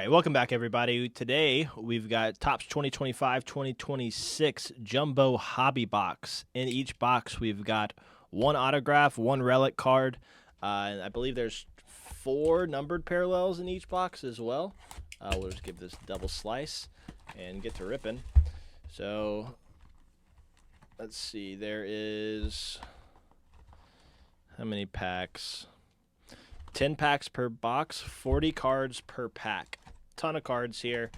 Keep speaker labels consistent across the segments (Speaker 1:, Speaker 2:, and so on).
Speaker 1: right, welcome back, everybody. Today, we've got Topps 2025-2026 Jumbo Hobby Box. In each box, we've got one autograph, one relic card, and I believe there's 4 numbered parallels in each box as well. We'll just give this a double slice and get to ripping. So, let's see, there is... how many packs? 10 packs per box, 40 cards per pack. Ton of cards here.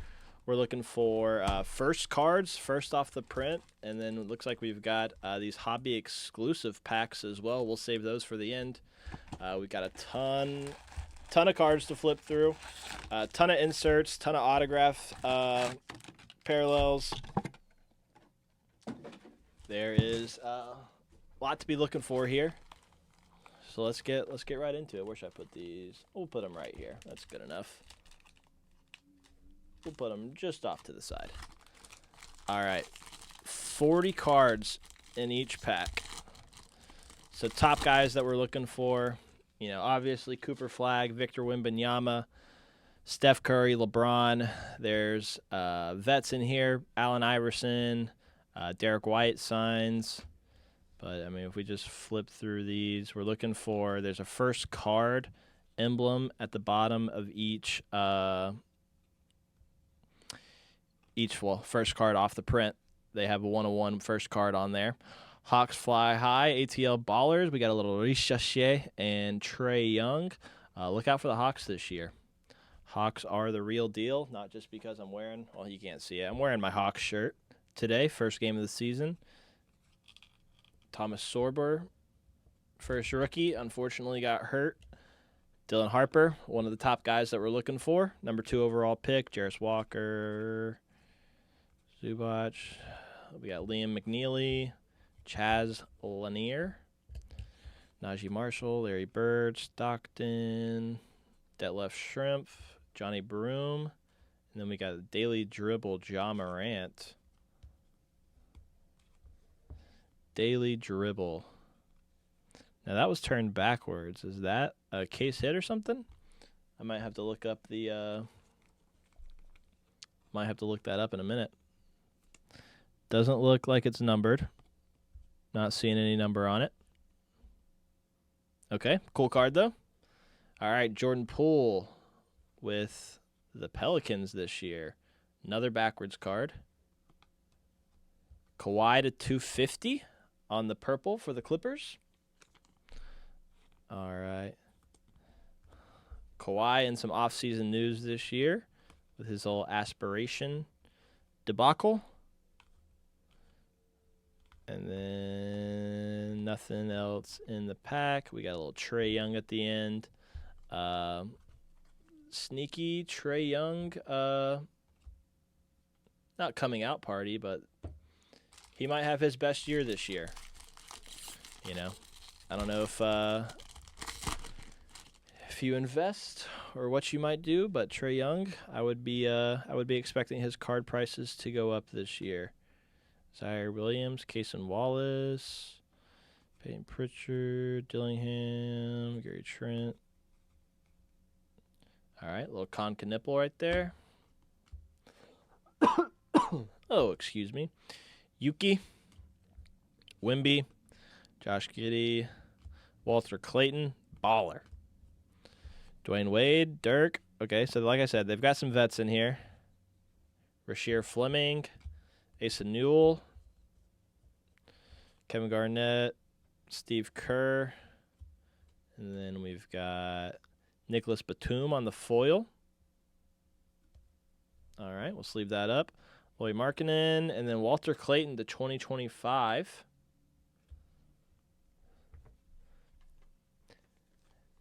Speaker 1: We're looking for first cards, first off the print, and then it looks like we've got these hobby exclusive packs as well. We'll save those for the end. We've got a ton of cards to flip through, a ton of inserts, ton of autograph parallels. There is a lot to be looking for here. So let's get right into it. Where should I put these? We'll put them right here. That's good enough. We'll put them just off to the side. All right. 40 cards in each pack. So top guys that we're looking for, you know, obviously Cooper Flagg, Victor Wembanyama, Steph Curry, LeBron. There's vets in here, Allen Iverson, Derek White signs. But, I mean, if we just flip through these, we're looking for, there's a first card emblem at the bottom of each first card off the print. They have a 101 first card on there. Hawks Fly High, ATL Ballers. We got a little Richachier and Trae Young. Look out for the Hawks this year. Hawks are the real deal, not just because I'm wearing, well, you can't see it. I'm wearing my Hawks shirt today, first game of the season. Thomas Sorber, first rookie, unfortunately got hurt. Dylan Harper, one of the top guys that we're looking for. Number 2 overall pick, Jarris Walker, Zubac. We got Liam McNeely, Chaz Lanier, Najee Marshall, Larry Bird, Stockton, Detlef Schrempf, Johnny Broom, and then we got Daily Dribble, Ja Morant. Daily Dribble. Now that was turned backwards. Is that a case hit or something? I might have to look up the might have to look that up in a minute. Doesn't look like it's numbered. Not seeing any number on it. Okay, cool card though. All right, Jordan Poole with the Pelicans this year. Another backwards card. Kawhi to 250. On the purple for the Clippers. All right. Kawhi in some offseason news this year with his whole aspiration debacle. And then nothing else in the pack. We got a little Trae Young at the end. Sneaky Trae Young, not coming out party, but he might have his best year this year. You know, I don't know if you invest or what you might do, but Trae Young, I would be expecting his card prices to go up this year. Zaire Williams, Cason Wallace, Peyton Pritchard, Dillingham, Gary Trent. All right, little Con Knipple right there. Oh, excuse me. Yuki, Wimby, Josh Giddey, Walter Clayton, baller. Dwayne Wade, Dirk. Okay, so like I said, they've got some vets in here. Rasheer Fleming, Asa Newell, Kevin Garnett, Steve Kerr, and then we've got Nicholas Batum on the foil. All right, we'll sleeve that up. Lloyd Markkanen, and then Walter Clayton to 2025.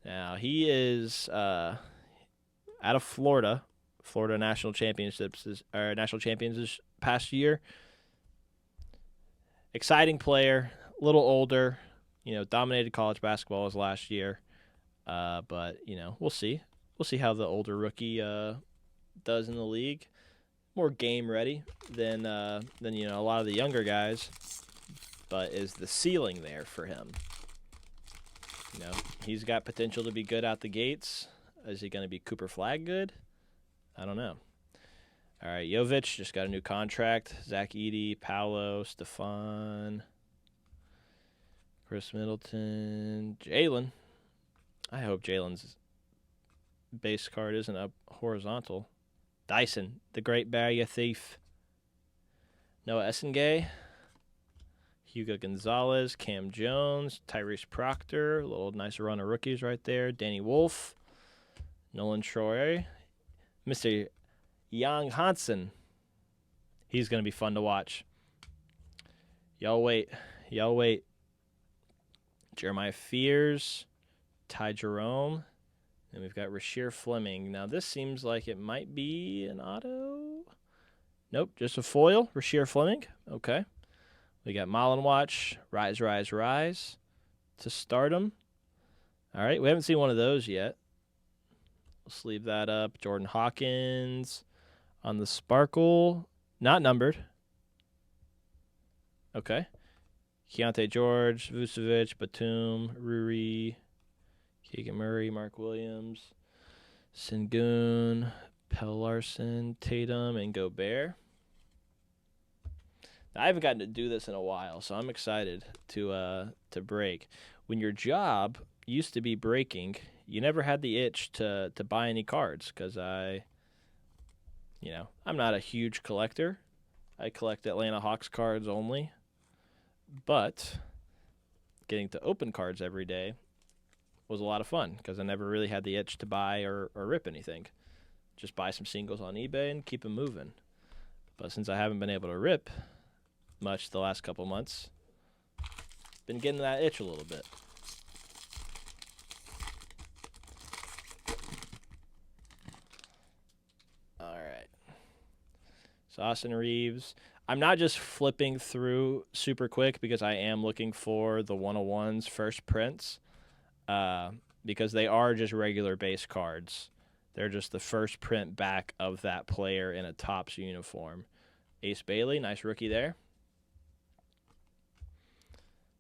Speaker 1: Now, he is out of Florida national champions this past year. Exciting player, a little older, you know, dominated college basketball as last year. But, you know, we'll see. We'll see how the older rookie does in the league. More game ready than you know, a lot of the younger guys, but is the ceiling there for him? You know, he's got potential to be good out the gates. Is he going to be Cooper Flagg good? I don't know. All right, Jovic just got a new contract. Zach Edey, Paolo, Stefan, Chris Middleton, Jalen. I hope Jalen's base card isn't up horizontal. Dyson, the Great Barrier Thief. Noah Essengay, Hugo Gonzalez, Cam Jones, Tyrese Proctor, a little nice run of rookies right there. Danny Wolf, Nolan Troy, Mr. Young Hansen. He's going to be fun to watch. Y'all wait. Jeremiah Fears, Ty Jerome, and we've got Rasheer Fleming. Now this seems like it might be an auto. Nope, just a foil. Rasheer Fleming. Okay. We got Mullen Watch, Rise to Stardom. All right, we haven't seen one of those yet. We'll sleeve that up. Jordan Hawkins on the Sparkle. Not numbered. Okay. Keontae George, Vucevic, Batum, Ruri, Keegan Murray, Mark Williams, Sengun, Pell Larson, Tatum, and Gobert. Now, I haven't gotten to do this in a while, so I'm excited to break. When your job used to be breaking, you never had the itch to buy any cards because I'm not a huge collector. I collect Atlanta Hawks cards only. But getting to open cards every day was a lot of fun because I never really had the itch to buy or rip anything. Just buy some singles on eBay and keep them moving. But since I haven't been able to rip much the last couple months, been getting that itch a little bit. All right. So Austin Reeves. I'm not just flipping through super quick because I am looking for the 101's first prints because they are just regular base cards. They're just the first print back of that player in a Topps uniform. Ace Bailey, nice rookie there.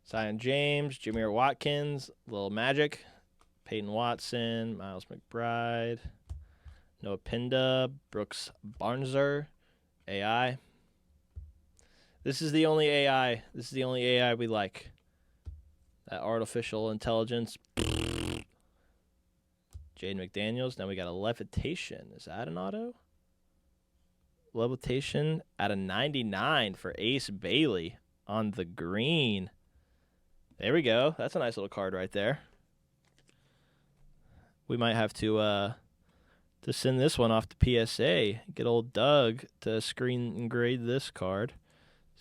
Speaker 1: Zion James, Jameer Watkins, Lil Magic, Peyton Watson, Miles McBride, Noah Pinda, Brooks Barnzer, AI. This is the only AI. This is the only AI we like. That artificial intelligence. Jaden McDaniels. Now we got a Levitation. Is that an auto? Levitation at a 99 for Ace Bailey on the green. There we go. That's a nice little card right there. We might have to send this one off to PSA. Get old Doug to screen and grade this card.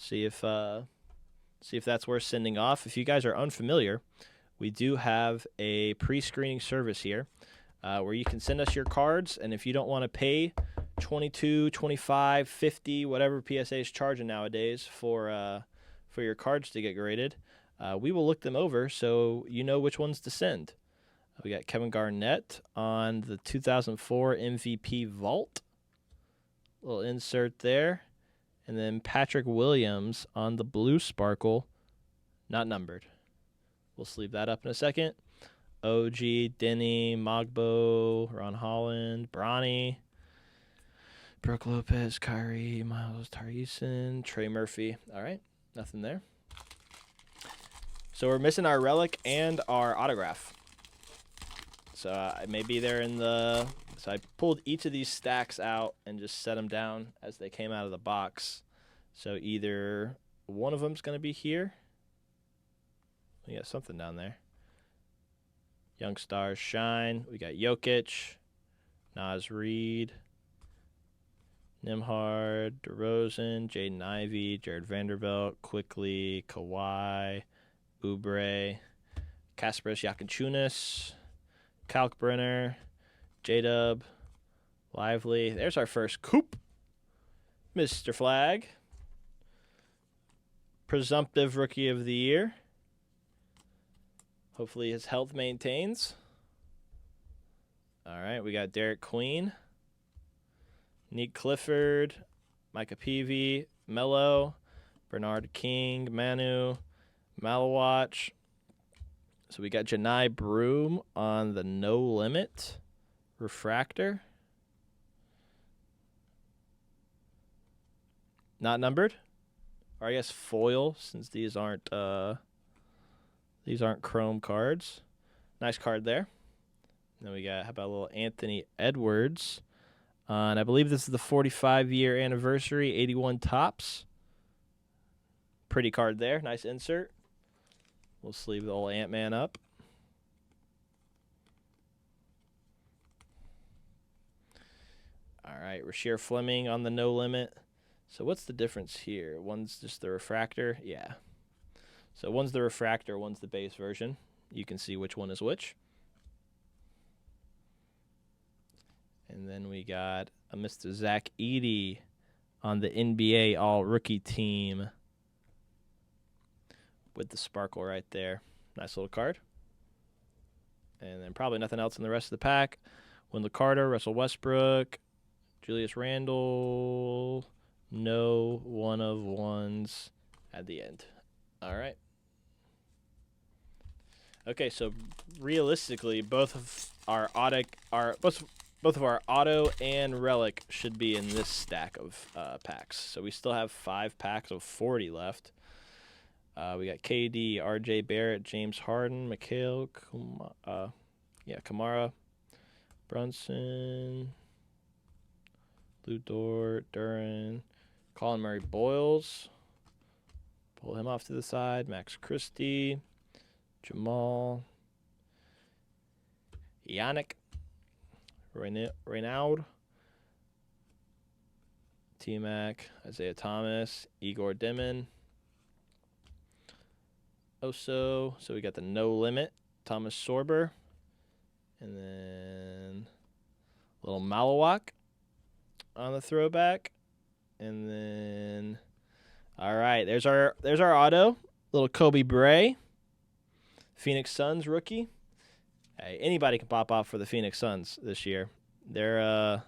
Speaker 1: See if that's worth sending off. If you guys are unfamiliar, we do have a pre-screening service here where you can send us your cards, and if you don't want to pay $22, $25, $50, whatever PSA is charging nowadays for your cards to get graded, we will look them over so you know which ones to send. We got Kevin Garnett on the 2004 MVP Vault. Little insert there. And then Patrick Williams on the blue Sparkle, not numbered. We'll sleeve that up in a second. OG, Denny, Mogbo, Ron Holland, Bronny, Brooke Lopez, Kyrie, Miles Tarison, Trey Murphy. All right, nothing there. So we're missing our relic and our autograph. So maybe they're in the... So I pulled each of these stacks out and just set them down as they came out of the box. So either one of them's going to be here. We got something down there. Young Stars Shine. We got Jokic, Naz Reid, Nimhard, DeRozan, Jaden Ivey, Jared Vanderbilt, Quickly, Kawhi, Oubre, Kasparas Yakinchunas, Kalkbrenner, J-Dub, Lively. There's our first coup. Mr. Flag. Presumptive Rookie of the Year. Hopefully his health maintains. All right, we got Derek Queen, Nick Clifford, Micah Peavy, Mello, Bernard King, Manu, Malawatch. So we got Janai Broom on the No Limit Refractor. Not numbered? Or I guess foil, since these aren't chrome cards. Nice card there. Then we got, how about a little Anthony Edwards? And I believe this is the 45-year anniversary, 81 tops. Pretty card there. Nice insert. We'll sleeve the old Ant-Man up. All right, Rasheer Fleming on the no limit. So what's the difference here? One's just the refractor. Yeah. So one's the refractor, one's the base version. You can see which one is which. And then we got a Mr. Zach Edey on the NBA All-Rookie team with the sparkle right there. Nice little card. And then probably nothing else in the rest of the pack. Wendell Carter, Russell Westbrook, Julius Randle. No one of ones at the end. All right. Okay, so realistically, both of our auto and relic should be in this stack of packs. So we still have 5 packs of 40 left. We got KD, RJ Barrett, James Harden, Mikhail, Kamara, Brunson, Lou Dort, Duran, Colin Murray Boyles. Pull him off to the side. Max Christie, Jamal, Yannick, Renaud, T-Mac, Isaiah Thomas, Igor Dimon, Oso. So we got the no limit, Thomas Sorber, and then a little Malawak on the throwback, and then all right, there's our auto, little Kobe Bray, Phoenix Suns rookie. Hey, anybody can pop off for the Phoenix Suns this year. They're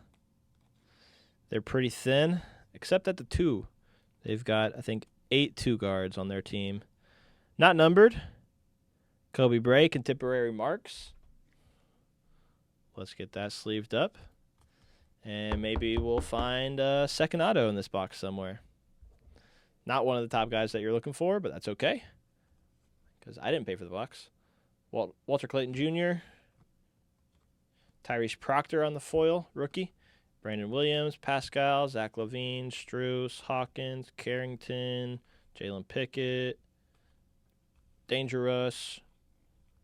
Speaker 1: pretty thin, except at the 2. They've got, I think, 8 2 guards on their team. Not numbered. Kobe Bray, contemporary marks. Let's get that sleeved up. And maybe we'll find a second auto in this box somewhere. Not one of the top guys that you're looking for, but that's okay, because I didn't pay for the box. Walter Clayton Jr., Tyrese Proctor on the foil, rookie. Brandon Williams, Pascal, Zach LaVine, Strus, Hawkins, Carrington, Jalen Pickett, Dangerous,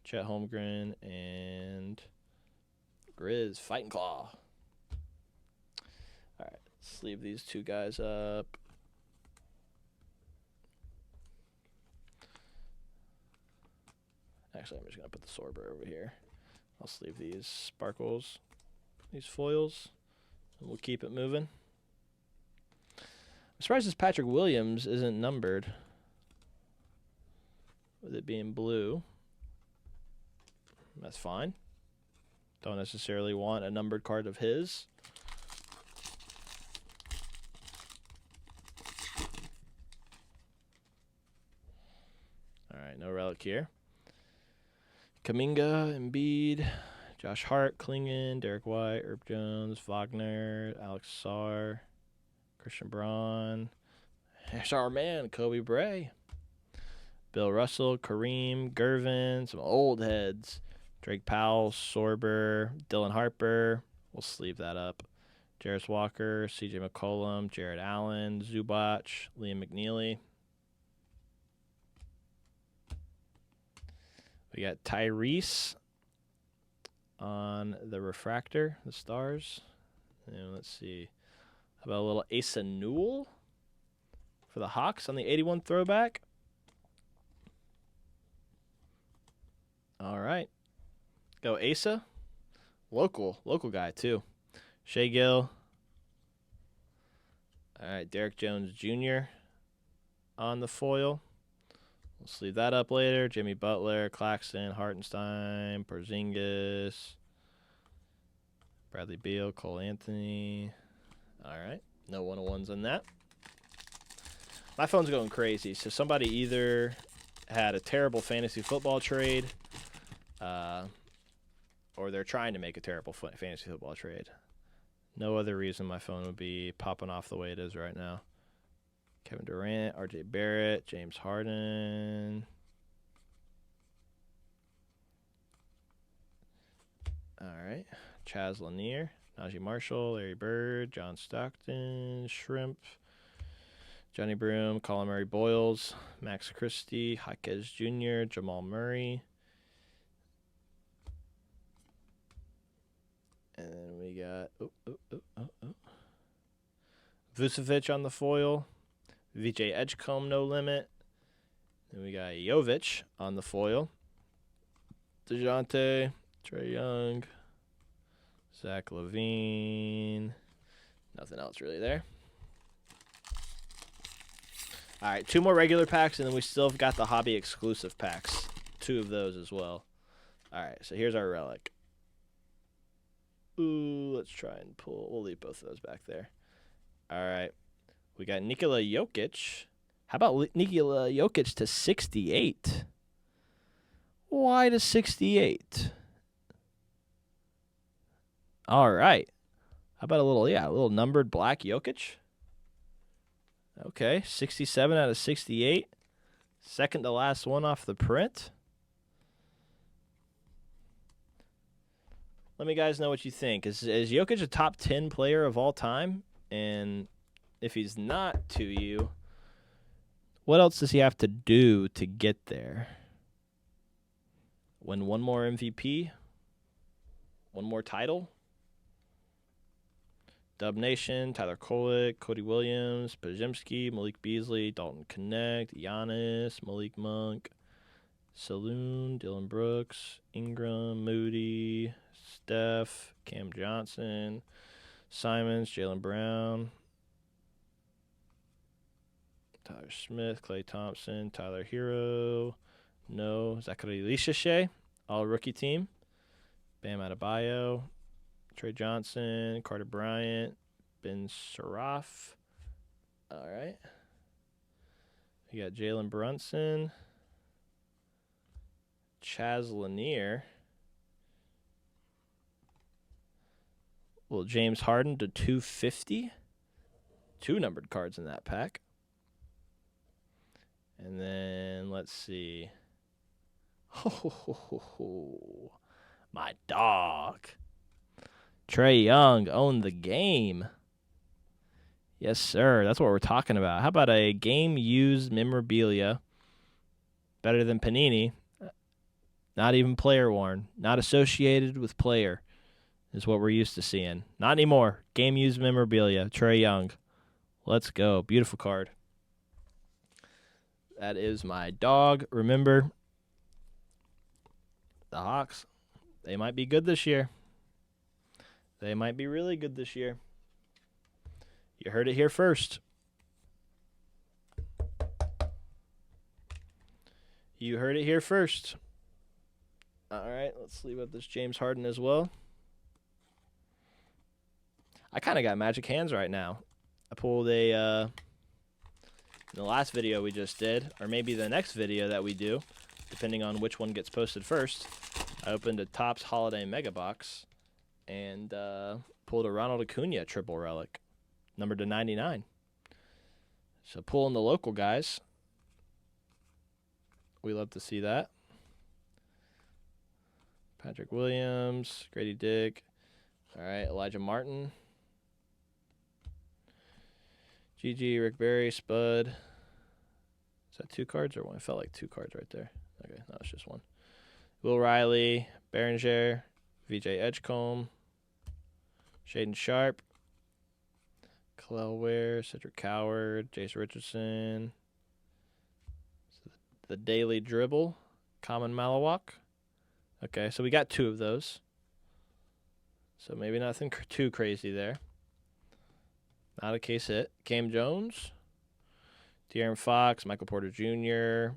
Speaker 1: Chet Holmgren, and Grizz Fighting Claw. All right, let's leave these 2 guys up. Actually, I'm just going to put the Sorber over here. I'll sleeve these sparkles, these foils, and we'll keep it moving. I'm surprised this Patrick Williams isn't numbered, with it being blue. That's fine. Don't necessarily want a numbered card of his. All right, no relic here. Kuminga, Embiid, Josh Hart, Klingon, Derek White, Herb Jones, Wagner, Alex Sarr, Christian Braun. There's our man, Kobe Bray. Bill Russell, Kareem, Gervin, some old heads. Drake Powell, Sorber, Dylan Harper. We'll sleeve that up. Jarris Walker, CJ McCollum, Jared Allen, Zubac, Liam McNeely. We got Tyrese on the refractor, the stars. And let's see. How about a little Asa Newell for the Hawks on the 81 throwback? All right. Go Asa. Local guy, too. Shea Gill. All right, Derek Jones Jr. on the foil. We'll sleeve that up later. Jimmy Butler, Claxton, Hartenstein, Porzingis, Bradley Beal, Cole Anthony. All right. No 101s on that. My phone's going crazy. So somebody either had a terrible fantasy football trade or they're trying to make a terrible fantasy football trade. No other reason my phone would be popping off the way it is right now. Kevin Durant, RJ Barrett, James Harden. All right. Chaz Lanier, Najee Marshall, Larry Bird, John Stockton, Shrimp, Johnny Broom, Colin Murray Boyles, Max Christie, Jaquez Jr., Jamal Murray. And then we got Vucevic on the foil. VJ Edgecombe, no limit. Then we got Jovic on the foil. DeJounte, Trae Young, Zach LaVine. Nothing else really there. All right, 2 more regular packs, and then we still have got the hobby exclusive packs. 2 of those as well. All right, so here's our relic. Ooh, let's try and pull. We'll leave both of those back there. All right. We got Nikola Jokic. How about Nikola Jokic to 68? Why to 68? All right. How about a little numbered black Jokic? Okay, 67 out of 68. Second to last one off the print. Let me guys know what you think. Is Jokic a top 10 player of all time? And if he's not to you, what else does he have to do to get there? Win one more MVP? One more title? Dub Nation, Tyler Kolek, Cody Williams, Pajemski, Malik Beasley, Dalton Connect, Giannis, Malik Monk, Saloon, Dylan Brooks, Ingram, Moody, Steph, Cam Johnson, Simons, Jaylen Brown, Tyler Smith, Klay Thompson, Tyler Hero, Zachary Lishache, all rookie team, Bam Adebayo, Trey Johnson, Carter Bryant, Ben Suraf. All right. We got Jalen Brunson, Chaz Lanier, James Harden to 250. 2 numbered cards in that pack. And then let's see. My dog. Trae Young owned the game. Yes, sir. That's what we're talking about. How about a game-used memorabilia? Better than Panini. Not even player-worn. Not associated with player is what we're used to seeing. Not anymore. Game-used memorabilia. Trae Young. Let's go. Beautiful card. That is my dog. Remember, the Hawks, they might be good this year. They might be really good this year. You heard it here first. You heard it here first. All right, let's leave up this James Harden as well. I kind of got magic hands right now. I pulled a, in the last video we just did, or maybe the next video that we do, depending on which one gets posted first, I opened a Topps Holiday Mega Box and pulled a Ronald Acuna triple relic, numbered to 99. So pulling the local guys. We love to see that. Patrick Williams, Grady Dick. All right, Elijah Martin. GG, Rick Barry, Spud. Is that 2 cards or one? It felt like 2 cards right there. Okay, no, it's just 1. Will Riley, Berenger, VJ Edgecombe, Shaden Sharp, Khalil Ware, Cedric Coward, Jace Richardson, the Daily Dribble, Common Malawak. Okay, so we got 2 of those. So maybe nothing too crazy there. Not a case hit. Cam Jones, De'Aaron Fox, Michael Porter Jr.,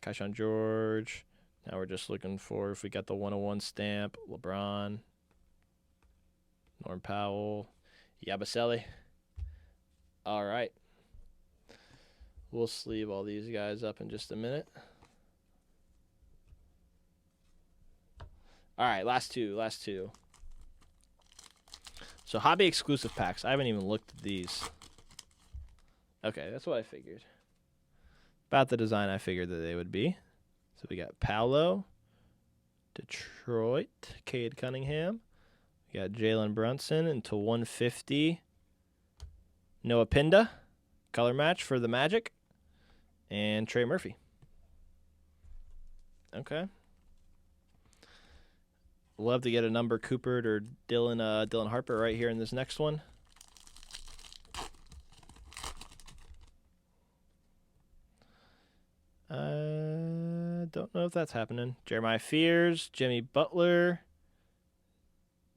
Speaker 1: Kayshawn George. Now we're just looking for if we got the 101 stamp. LeBron, Norm Powell, Yabusele. All right. We'll sleeve all these guys up in just a minute. All right, last two. So hobby exclusive packs. I haven't even looked at these. Okay, that's what I figured. About the design I figured that they would be. So we got Paolo, Detroit, Cade Cunningham. We got Jalen Brunson into 150. Noah Pinda, color match for the Magic. And Trey Murphy. Okay. Love to get a number Coopered or Dylan Harper right here in this next one. Don't know if that's happening. Jeremiah Fears, Jimmy Butler,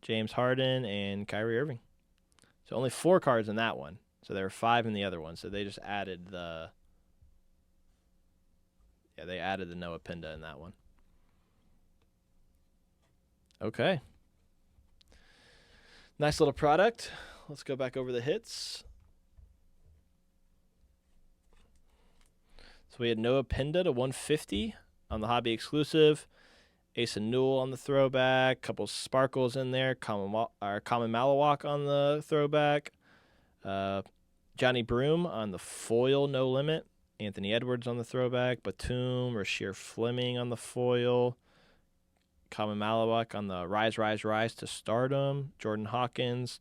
Speaker 1: James Harden, and Kyrie Irving. So only 4 cards in that one. So there were 5 in the other one. So they just added the Noah Pinda in that one. Okay. Nice little product. Let's go back over the hits. So we had Noah Pinda to 150 on the hobby exclusive. Asa Newell on the throwback. Couple sparkles in there. Common Malawak on the throwback. Johnny Broom on the foil no limit. Anthony Edwards on the throwback. Batum, Rasheer Fleming on the foil. Common Malawak on the Rise to Stardom. Jordan Hawkins.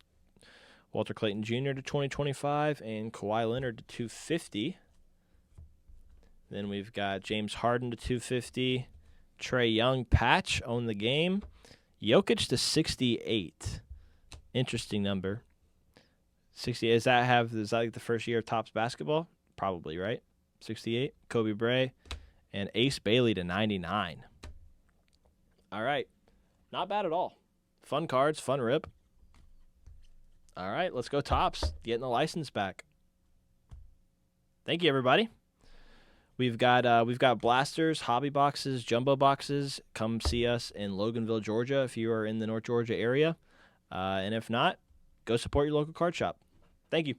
Speaker 1: Walter Clayton Jr. to 2025. And Kawhi Leonard to 250. Then we've got James Harden to 250. Trae Young patch own the game. Jokic to 68. Interesting number. 60. Is that like the first year of Topps basketball? Probably, right? 68. Kobe Bray and Ace Bailey to 99. All right. Not bad at all. Fun cards, fun rip. All right, let's go Topps. Getting the license back. Thank you, everybody. We've got blasters, hobby boxes, jumbo boxes. Come see us in Loganville, Georgia, if you are in the North Georgia area. And if not, go support your local card shop. Thank you.